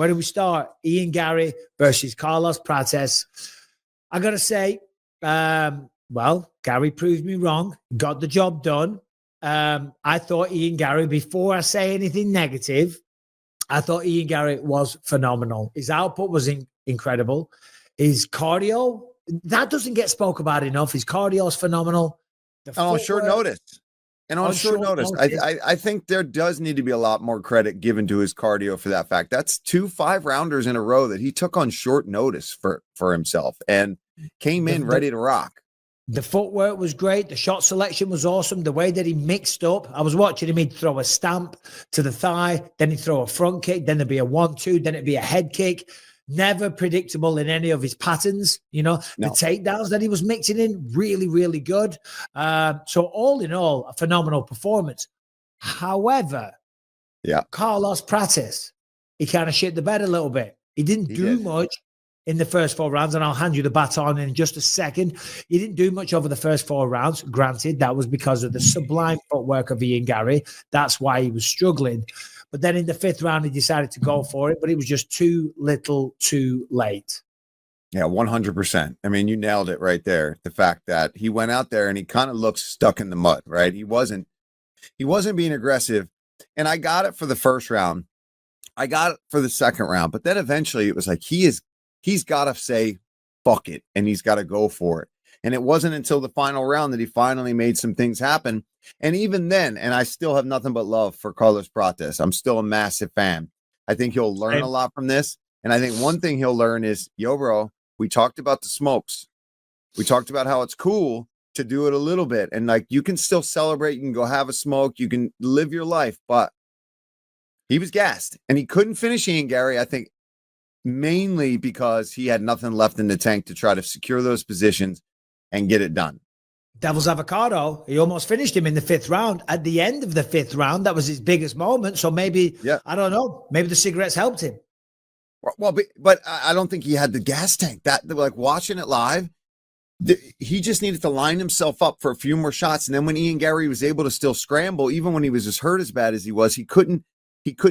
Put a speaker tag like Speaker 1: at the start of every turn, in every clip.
Speaker 1: Where do we start? Ian Garry versus Carlos Prates. I got to say, well, Garry proved me wrong, got the job done. I thought Ian Garry, before I say anything negative, I thought Ian Garry was phenomenal. His output was incredible. His cardio, that doesn't get spoke about enough. His cardio is phenomenal.
Speaker 2: On short notice. And on short notice, I think there does need to be a lot more credit given to his cardio for that fact. That's 2 5-rounders in a row that he took on short notice for himself and came in ready to rock.
Speaker 1: The footwork was great. The shot selection was awesome. The way that he mixed up. I was watching him. He'd throw a stamp to the thigh, then he'd throw a front kick, then there'd be a 1-2, then it'd be a head kick. Never predictable in any of his patterns. The takedowns that he was mixing in, really, really good. So all in all, a phenomenal performance. However, Carlos Prates, he kind of shit the bed a little bit. He didn't do much in the first 4 rounds, and I'll hand you the baton in just a second. He didn't do much over the first 4 rounds. Granted, that was because of the sublime footwork of Ian Garry. That's why he was struggling. But then in the 5th round, he decided to go for it, but it was just too little, too late.
Speaker 2: Yeah, 100%. I mean, you nailed it right there. The fact that he went out there and he kind of looked stuck in the mud, right? He wasn't being aggressive. And I got it for the first round. I got it for the second round. But then eventually it was like, he's got to say, fuck it. And he's got to go for it. And it wasn't until the final round that he finally made some things happen. And even then, and I still have nothing but love for Carlos Prates. I'm still a massive fan. I think he'll learn a lot from this. And I think one thing he'll learn is, yo, bro, we talked about the smokes. We talked about how it's cool to do it a little bit. And like, you can still celebrate. You can go have a smoke. You can live your life. But he was gassed and he couldn't finish Ian Garry, I think, mainly because he had nothing left in the tank to try to secure those positions and get it done.
Speaker 1: Devil's avocado, he almost finished him in the 5th round. At the end of the 5th round, that was his biggest moment. So maybe, I don't know, maybe the cigarettes helped him.
Speaker 2: Well, but I don't think he had the gas tank. That, like, watching it live, he just needed to line himself up for a few more shots. And then when Ian Garry was able to still scramble, even when he was as hurt as bad as he was, he couldn't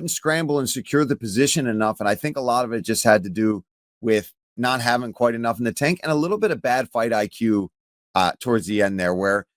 Speaker 2: scramble and secure the position enough. And I think a lot of it just had to do with not having quite enough in the tank and a little bit of bad fight IQ towards the end there, where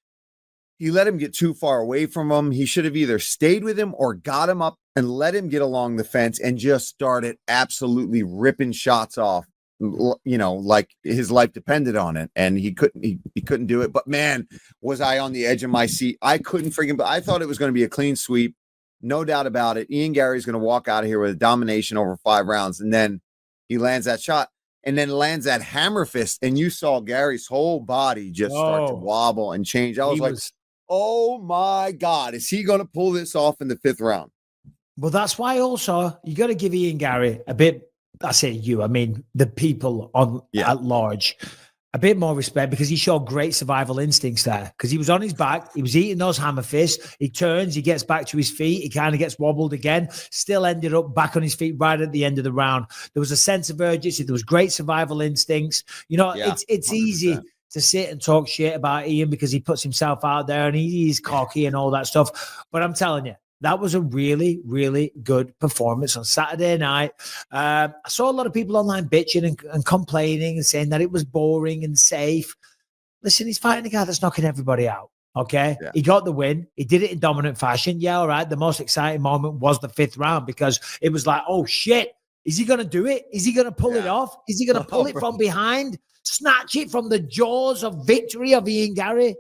Speaker 2: he let him get too far away from him. He should have either stayed with him or got him up and let him get along the fence and just started absolutely ripping shots off, like his life depended on it. And he couldn't do it. But man, was I on the edge of my seat. I couldn't freaking, but I thought it was going to be a clean sweep. No doubt about it. Ian Garry's going to walk out of here with a domination over 5 rounds. And then he lands that shot. And then lands that hammer fist, and you saw Garry's whole body just start to wobble and change. I was like, oh my God, is he going to pull this off in the 5th round?
Speaker 1: Well, that's why also you got to give Ian Garry a bit, I say you, I mean the people at large, a bit more respect, because he showed great survival instincts there, because he was on his back, he was eating those hammer fists, he turns, he gets back to his feet, he kind of gets wobbled again, still ended up back on his feet right at the end of the round. There was a sense of urgency, there was great survival instincts. It's easy to sit and talk shit about Ian because he puts himself out there and he's cocky and all that stuff. But I'm telling you, that was a really, really good performance on Saturday night. I saw a lot of people online bitching and complaining and saying that it was boring and safe. Listen, he's fighting a guy that's knocking everybody out. Okay. Yeah. He got the win. He did it in dominant fashion. Yeah. All right. The most exciting moment was the 5th round, because it was like, oh shit, is he going to do it? Is he going to pull it off? Is he going to pull it from behind, snatch it from the jaws of victory of Ian Garry?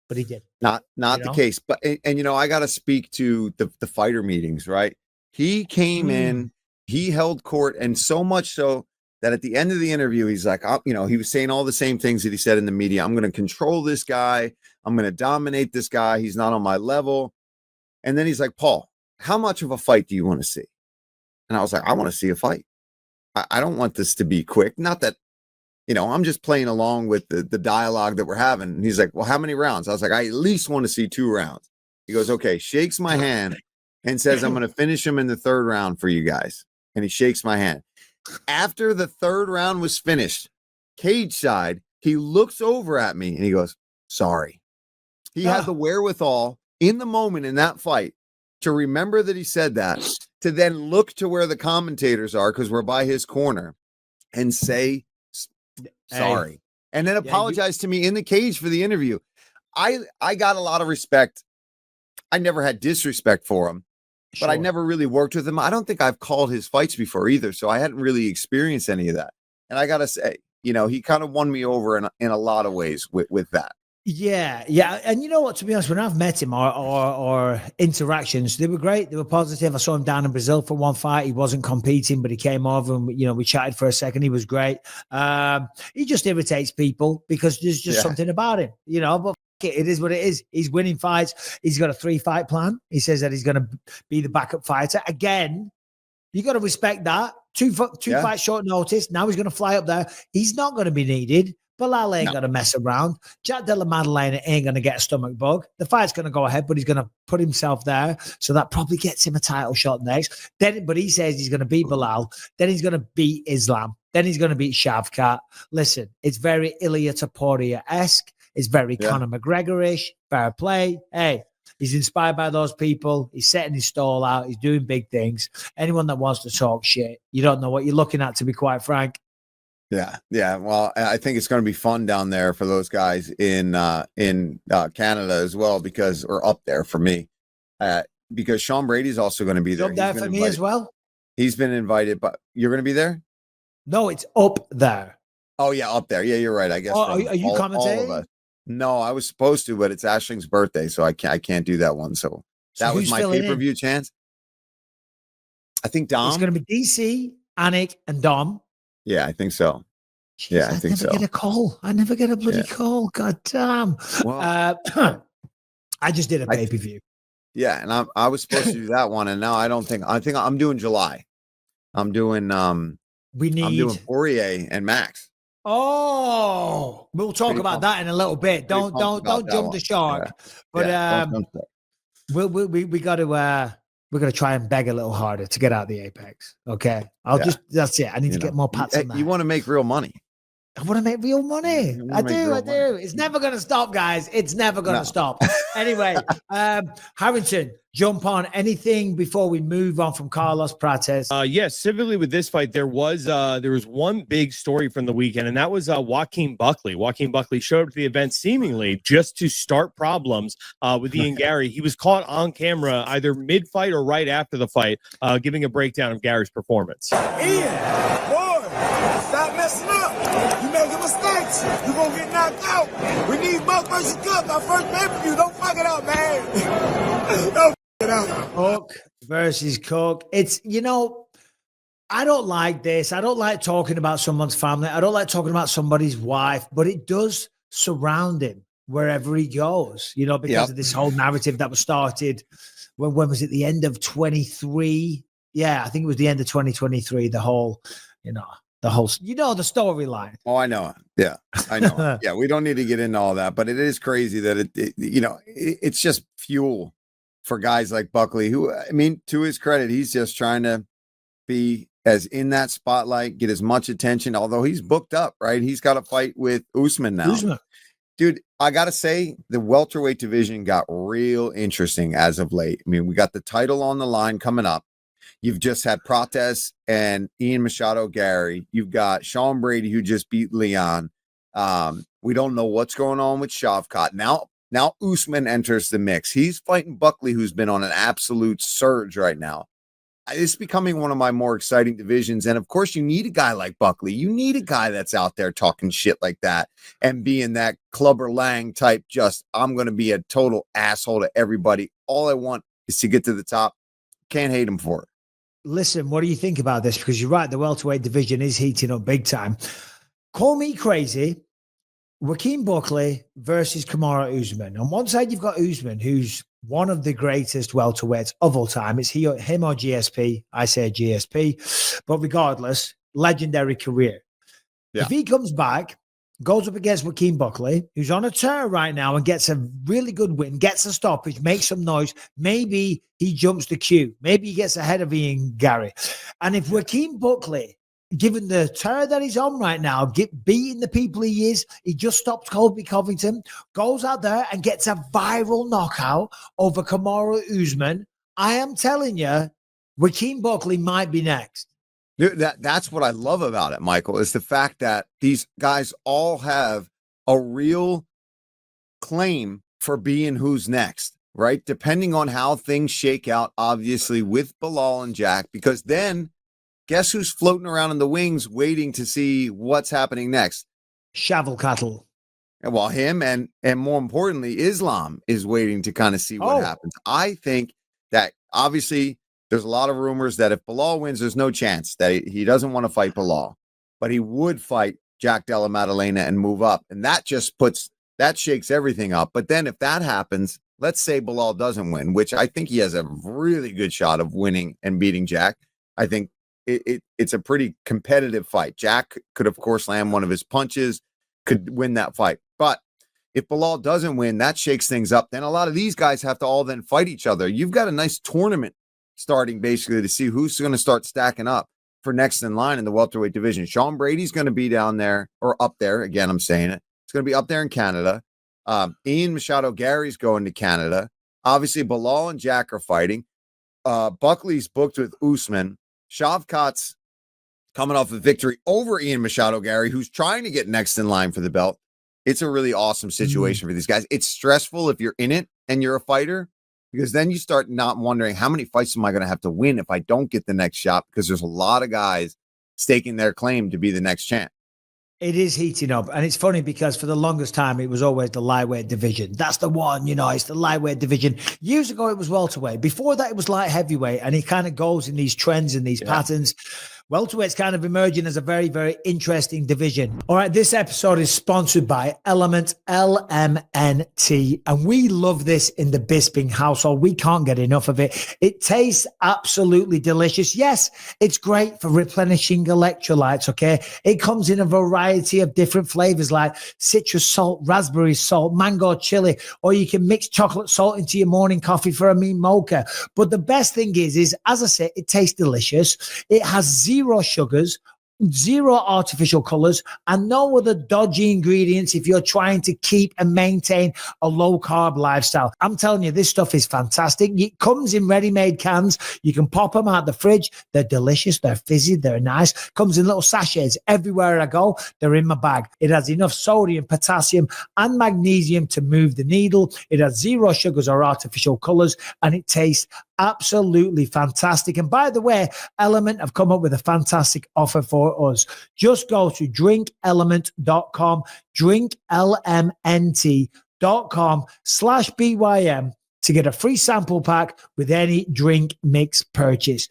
Speaker 1: But he did.
Speaker 2: Not the case. But, and I got to speak to the fighter meetings, right? He came in, he held court, and so much so that at the end of the interview, he's like, he was saying all the same things that he said in the media. I'm going to control this guy. I'm going to dominate this guy. He's not on my level. And then he's like, Paul, how much of a fight do you want to see? And I was like, I want to see a fight. I don't want this to be quick. Not that, I'm just playing along with the dialogue that we're having. And he's like, well, how many rounds? I was like, I at least want to see 2 rounds. He goes, okay, shakes my hand and says, I'm going to finish him in the 3rd round for you guys. And he shakes my hand. After the 3rd round was finished, cage side, he looks over at me and he goes, sorry. He had the wherewithal in the moment in that fight to remember that he said that to then look to where the commentators are because we're by his corner and say sorry.
Speaker 1: Hey.
Speaker 2: And then apologize to me in the cage for the interview. I got a lot of respect. I never had disrespect for him, but I never really worked with him. I don't think I've called his fights before either, so I hadn't really experienced any of that. And I got to say, he kind of won me over in a lot of ways with that.
Speaker 1: Yeah. And you know what, to be honest, when I've met him or interactions, they were great. They were positive. I saw him down in Brazil for one fight. He wasn't competing, but he came over and, we chatted for a second. He was great. He just irritates people because there's just something about him, but it is what it is. He's winning fights. He's got a 3-fight plan. He says that he's going to be the backup fighter. Again, you got to respect that. Two fights short notice. Now he's going to fly up there. He's not going to be needed. Bilal ain't going to mess around. Jack Della Maddalena ain't going to get a stomach bug. The fight's going to go ahead, but he's going to put himself there. So that probably gets him a title shot next. But he says he's going to beat Bilal. Then he's going to beat Islam. Then he's going to beat Shavkat. Listen, it's very Ilia Topuria-esque. It's very Conor McGregor-ish. Fair play. Hey, he's inspired by those people. He's setting his stall out. He's doing big things. Anyone that wants to talk shit, you don't know what you're looking at, to be quite frank.
Speaker 2: Yeah. Well, I think it's going to be fun down there for those guys in Canada as well, or up there for me, because Sean Brady's also going to be there.
Speaker 1: Up there for me as well.
Speaker 2: He's been invited, but you're going to be there?
Speaker 1: No, it's up there.
Speaker 2: Oh yeah, up there. Yeah, you're right. I guess.
Speaker 1: Oh, are you commentating?
Speaker 2: No, I was supposed to, but it's Ashling's birthday, so I can't do that one. So that was my pay-per-view chance. I think Dom.
Speaker 1: It's going to be DC, Anik, and Dom.
Speaker 2: Yeah, I think so.
Speaker 1: Jeez, I think so. I never get a call. I never get a bloody call. God damn. Well, I just did a pay-per-view.
Speaker 2: Yeah, and I was supposed to do that one, and now I think I'm doing July. I'm doing I'm doing Poirier and Max.
Speaker 1: Oh, we'll talk about that in a little bit. Don't jump the shark. Yeah. But we got to we're going to try and beg a little harder to get out the Apex. Okay. That's it. I need to get more pats on that.
Speaker 2: You want to make real money.
Speaker 1: I want to make real money. I do. It's never going to stop, guys. It's never going to stop. Anyway, Harrington, jump on anything before we move on from Carlos Prates.
Speaker 3: Yes, specifically with this fight, there was one big story from the weekend, and that was Joaquin Buckley. Joaquin Buckley showed up at the event seemingly just to start problems with Ian Garry. He was caught on camera either mid-fight or right after the fight, giving a breakdown of Gary's performance.
Speaker 4: Ian, boy, stop messing up. You making mistakes. You're going to get knocked out. We need Buck versus Cook, our first pay-per-view. Don't fuck it up, man. Don't fuck it up.
Speaker 1: Cook versus Cook. It's, I don't like this. I don't like talking about someone's family. I don't like talking about somebody's wife, but it does surround him wherever he goes, because of this whole narrative that was started. When was it? The end of 23? Yeah, I think it was the end of 2023. The whole the storyline.
Speaker 2: Oh, I know. Yeah, I know. Yeah, we don't need to get into all that, but it is crazy that it's just fuel for guys like Buckley, who, I mean, to his credit, he's just trying to be as in that spotlight, get as much attention, although he's booked up, right? He's got a fight with Usman now. Dude, I got to say, the welterweight division got real interesting as of late. I mean, we got the title on the line coming up. You've just had Prates and Ian Machado Garry. You've got Sean Brady, who just beat Leon. We don't know what's going on with Shavkat. Now Usman enters the mix. He's fighting Buckley, who's been on an absolute surge right now. It's becoming one of my more exciting divisions. And of course, you need a guy like Buckley. You need a guy that's out there talking shit like that and being that Clubber Lang type, just, I'm going to be a total asshole to everybody. All I want is to get to the top. Can't hate him for it.
Speaker 1: Listen, what do you think about this? Because you're right, the welterweight division is heating up big time. Call me crazy. Joaquin Buckley versus Kamaru Usman. On one side, you've got Usman, who's one of the greatest welterweights of all time. It's him or GSP. I say GSP. But regardless, legendary career. Yeah. If he comes back, goes up against Joaquin Buckley, who's on a tear right now and gets a really good win, gets a stoppage, makes some noise. Maybe he jumps the queue. Maybe he gets ahead of Ian Garry. And if Joaquin Buckley, given the tear that he's on right now, beating the people he is, he just stopped Colby Covington, goes out there and gets a viral knockout over Kamaru Usman. I am telling you, Joaquin Buckley might be next.
Speaker 2: Dude, that's what I love about it, Michael, is the fact that these guys all have a real claim for being who's next, right? Depending on how things shake out, obviously, with Bilal and Jack, because then guess who's floating around in the wings waiting to see what's happening next?
Speaker 1: Shovel cattle.
Speaker 2: Well, him and more importantly, Islam is waiting to kind of see what happens. I think that obviously there's a lot of rumors that if Bilal wins, there's no chance that he doesn't want to fight Bilal, but he would fight Jack Della Maddalena and move up. And that shakes everything up. But then if that happens, let's say Bilal doesn't win, which I think he has a really good shot of winning and beating Jack. I think it's a pretty competitive fight. Jack could, of course, land one of his punches, could win that fight. But if Bilal doesn't win, that shakes things up. Then a lot of these guys have to all then fight each other. You've got a nice tournament starting basically to see who's going to start stacking up for next in line in the welterweight division. Sean Brady's going to be down there or up there. Again, I'm saying it. It's going to be up there in Canada. Ian Machado Gary's going to Canada. Obviously, Bilal and Jack are fighting. Buckley's booked with Usman. Shavkat's coming off a victory over Ian Machado Garry, who's trying to get next in line for the belt. It's a really awesome situation for these guys. It's stressful if you're in it and you're a fighter, because then you start not wondering how many fights am I going to have to win if I don't get the next shot, because there's a lot of guys staking their claim to be the next champ.
Speaker 1: It is heating up. And it's funny because for the longest time, it was always the lightweight division. That's the one, it's the lightweight division. Years ago, it was welterweight. Before that, it was light heavyweight. And it kind of goes in these trends and these patterns. Welterweight's kind of emerging as a very, very interesting division. All right, this episode is sponsored by Element, LMNT, and we love this in the Bisping household. We can't get enough of it. It tastes absolutely delicious. Yes, it's great for replenishing electrolytes, okay? It comes in a variety of different flavors like citrus salt, raspberry salt, mango chili, or you can mix chocolate salt into your morning coffee for a mean mocha. But the best thing is as I said, it tastes delicious. It has zero sugars, zero artificial colors, and no other dodgy ingredients if you're trying to keep and maintain a low carb lifestyle. I'm telling you, this stuff is fantastic. It comes in ready-made cans. You can pop them out the fridge. They're delicious. They're fizzy. They're nice. Comes in little sachets. Everywhere I go, they're in my bag. It has enough sodium, potassium, and magnesium to move the needle. It has zero sugars or artificial colors, and it tastes absolutely fantastic. And by the way, Element have come up with a fantastic offer for us. Just go to drinkelement.com, drinklmnt.com/BYM to get a free sample pack with any drink mix purchase.